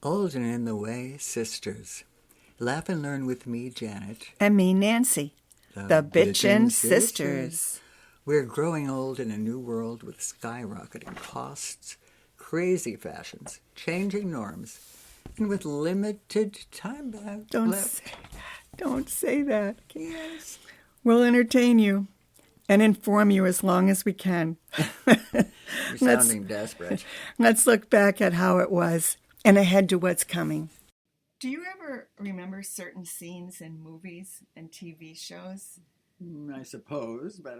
Old and in the Way Sisters. Laugh and learn with me, Janet. And me, Nancy. The Bitchin' Sisters. We're growing old in a new world with skyrocketing costs, crazy fashions, changing norms, and with limited time left. Don't say that. Don't say that. Yes. We'll entertain you and inform you as long as we can. You're sounding desperate. Let's look back at how it was and ahead to what's coming. Do you ever remember certain scenes in movies and TV shows? I suppose, but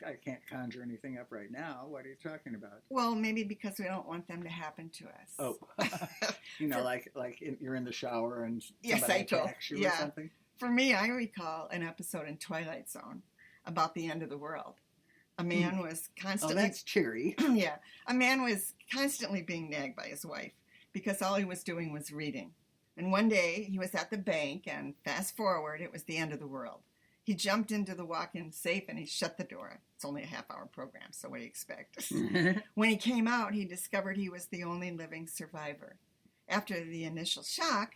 I can't conjure anything up right now. What are you talking about? Well, maybe because we don't want them to happen to us. Oh, you're in the shower and yes, somebody I told attacks you or something? For me, I recall an episode in Twilight Zone about the end of the world. A man was constantly... Oh, that's cheery. Yeah. A man was constantly being nagged by his wife because all he was doing was reading. And one day, he was at the bank, and fast forward, it was the end of the world. He jumped into the walk-in safe, and he shut the door. It's only a half-hour program, so what do you expect? When he came out, he discovered he was the only living survivor. After the initial shock,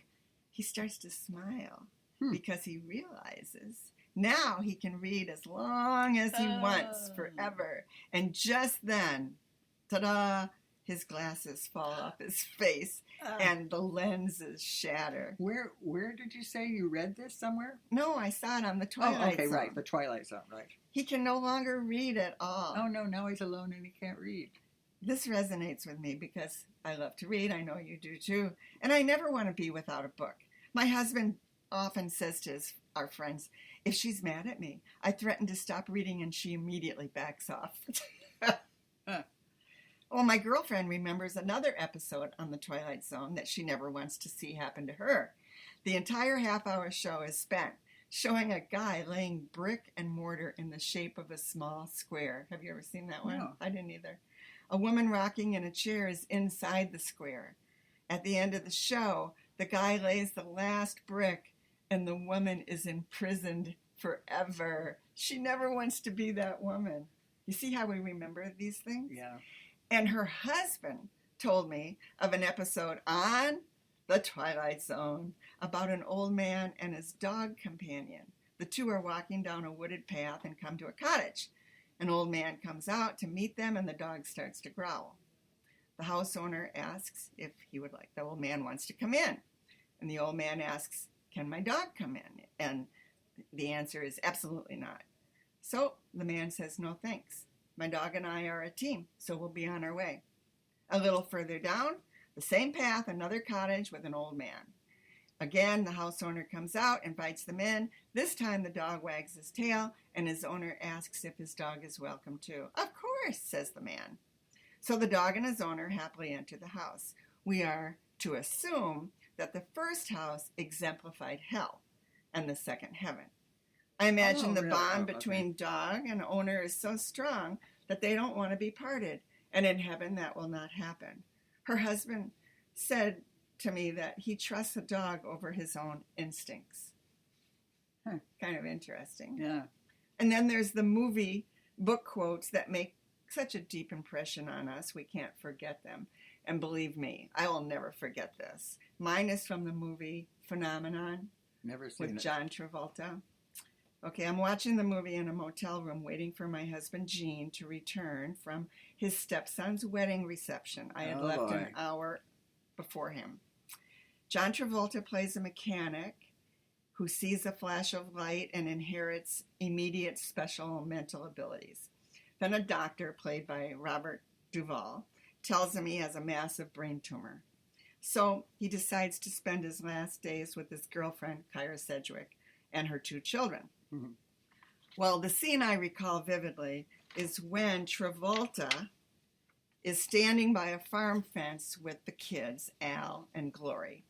he starts to smile because he realizes now he can read as long as he wants, forever. And just then, ta-da, his glasses fall off his face and the lenses shatter. Where did you say you read this somewhere? No, I saw it on the Twilight Zone. Right, the Twilight Zone, right. He can no longer read at all. Oh, no, now he's alone and he can't read. This resonates with me because I love to read. I know you do too. And I never want to be without a book. My husband often says to our friends, if she's mad at me, I threaten to stop reading and she immediately backs off. Well, my girlfriend remembers another episode on the Twilight Zone that she never wants to see happen to her. The entire half-hour show is spent showing a guy laying brick and mortar in the shape of a small square. Have you ever seen that one? No. I didn't either. A woman rocking in a chair is inside the square. At the end of the show, the guy lays the last brick and the woman is imprisoned forever. She never wants to be that woman. You see how we remember these things? Yeah. And her husband told me of an episode on the Twilight Zone about an old man and his dog companion. The two are walking down a wooded path and come to a cottage. An old man comes out to meet them and the dog starts to growl. The house owner asks if he would like. The old man wants to come in. And the old man asks, can my dog come in? And the answer is absolutely not. So the man says, no thanks. My dog and I are a team, so we'll be on our way. A little further down, the same path, another cottage with an old man. Again, the house owner comes out, invites them in. This time the dog wags his tail, and his owner asks if his dog is welcome too. Of course, says the man. So the dog and his owner happily enter the house. We are to assume that the first house exemplified hell and the second heaven. I imagine the bond between dog and owner is so strong that they don't want to be parted. And in heaven, that will not happen. Her husband said to me that he trusts the dog over his own instincts. Kind of interesting. Yeah. And then there's the movie book quotes that make such a deep impression on us, we can't forget them. And believe me, I will never forget this. Mine is from the movie Phenomenon. Never seen with it. John Travolta. Okay, I'm watching the movie in a motel room waiting for my husband Gene to return from his stepson's wedding reception. I had left an hour before him. John Travolta plays a mechanic who sees a flash of light and inherits immediate special mental abilities. Then a doctor, played by Robert Duvall, tells him he has a massive brain tumor. So he decides to spend his last days with his girlfriend, Kyra Sedgwick, and her two children. Mm-hmm. Well, the scene I recall vividly is when Travolta is standing by a farm fence with the kids, Al and Glory.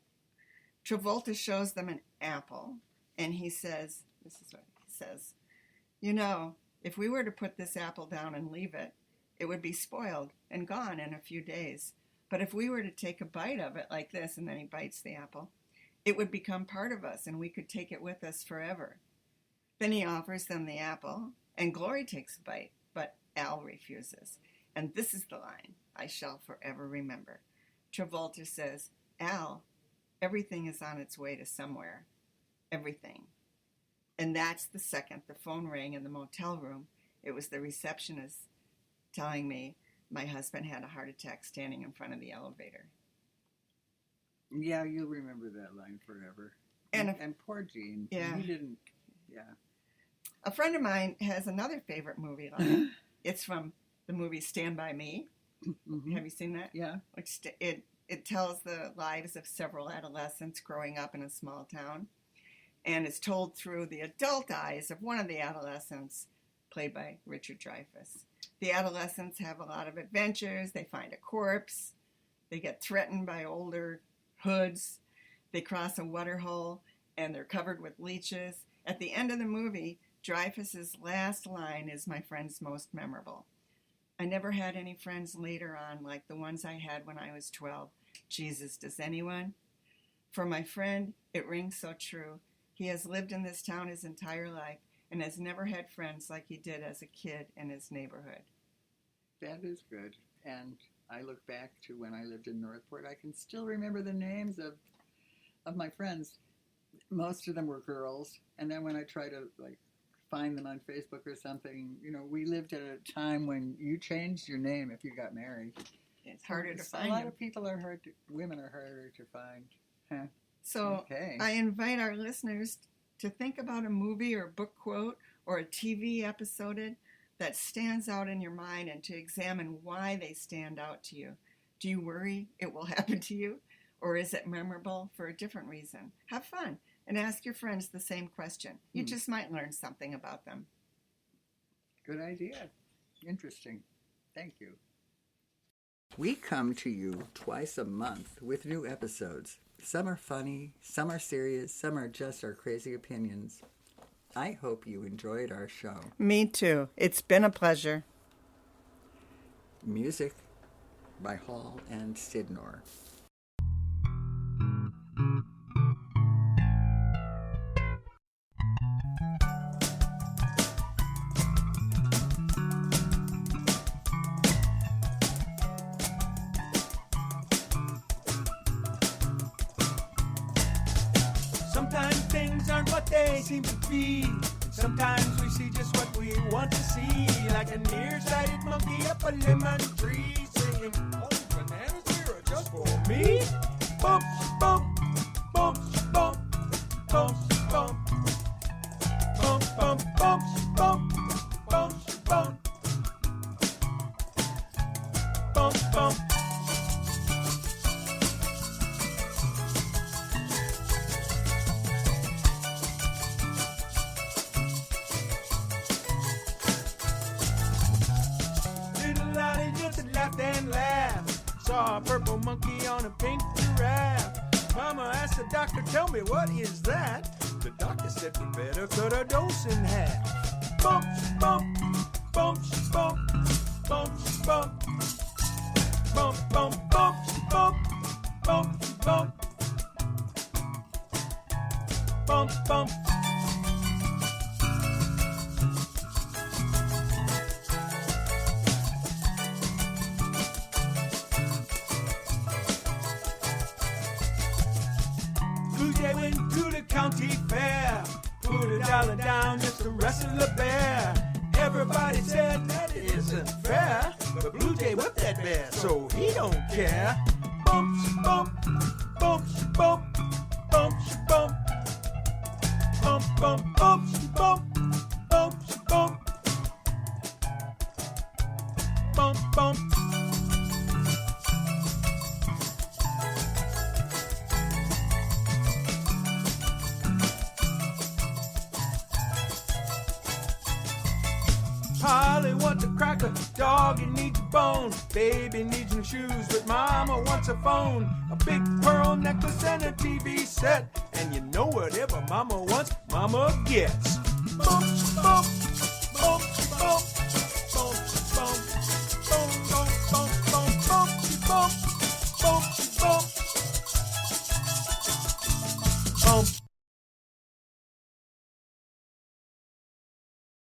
Travolta shows them an apple, and he says, this is what he says, you know, if we were to put this apple down and leave it, it would be spoiled and gone in a few days. But if we were to take a bite of it like this, and then he bites the apple, it would become part of us, and we could take it with us forever. Then he offers them the apple, and Glory takes a bite, but Al refuses. And this is the line I shall forever remember. Travolta says, Al, Everything is on its way to somewhere. Everything. And that's the second the phone rang in the motel room. It was the receptionist telling me my husband had a heart attack standing in front of the elevator. Yeah, you'll remember that line forever. And poor Gene. Yeah. He didn't, yeah. A friend of mine has another favorite movie line. It's from the movie Stand By Me. Mm-hmm. Have you seen that? Yeah. It tells the lives of several adolescents growing up in a small town. And it's told through the adult eyes of one of the adolescents, played by Richard Dreyfuss. The adolescents have a lot of adventures. They find a corpse. They get threatened by older hoods. They cross a water hole, and they're covered with leeches. At the end of the movie, Dreyfuss's last line is my friend's most memorable. I never had any friends later on like the ones I had when I was 12. Jesus, does anyone? For my friend, it rings so true. He has lived in this town his entire life and has never had friends like he did as a kid in his neighborhood. That is good. And I look back to when I lived in Northport. I can still remember the names of my friends. Most of them were girls. And then when I try to find them on Facebook or something, we lived at a time when you changed your name if you got married. It's harder to find. A lot of people are women are harder to find. Huh. So okay. I invite our listeners to think about a movie or book quote or a TV episode that stands out in your mind and to examine why they stand out to you. Do you worry it will happen to you? Or is it memorable for a different reason? Have fun and ask your friends the same question. You just might learn something about them. Good idea. Interesting. Thank you. We come to you twice a month with new episodes. Some are funny, some are serious, some are just our crazy opinions. I hope you enjoyed our show. Me too. It's been a pleasure. Music by Hall and Sidnor. Sometimes things aren't what they seem to be. Sometimes we see just what we want to see. Like a nearsighted monkey up a lemon tree singing, oh, bananas here are just for me. Bump, bump, bump, bump, bump, bump. Bump, bump, bump, bump, bump, bump. Bump, bump. Laughed and laughed. Saw a purple monkey on a pink giraffe. Mama asked the doctor, tell me what is that? The doctor said we better cut a dose in half. Bump, bump, bump, bump, bump, bump. Bump, bump, bump, bump, bump, bump. Bump, bump. Went to the county fair, put $1 down just to wrestle a bear. Everybody said that it isn't fair, but Blue Jay whipped that bear, so he don't care. Bump, bump, bump, bump, bump, bump, bump, bump, bump, bump, bump, bump, bump, bump. Polly wants a cracker, doggy needs a bone, baby needs new shoes, but mama wants a phone, a big pearl necklace and a TV set, and you know whatever mama wants, mama gets. Bump, bump, bump, bump, bump, bump, bump, bump, bump, bump, bump, bump, bump, bump, bump.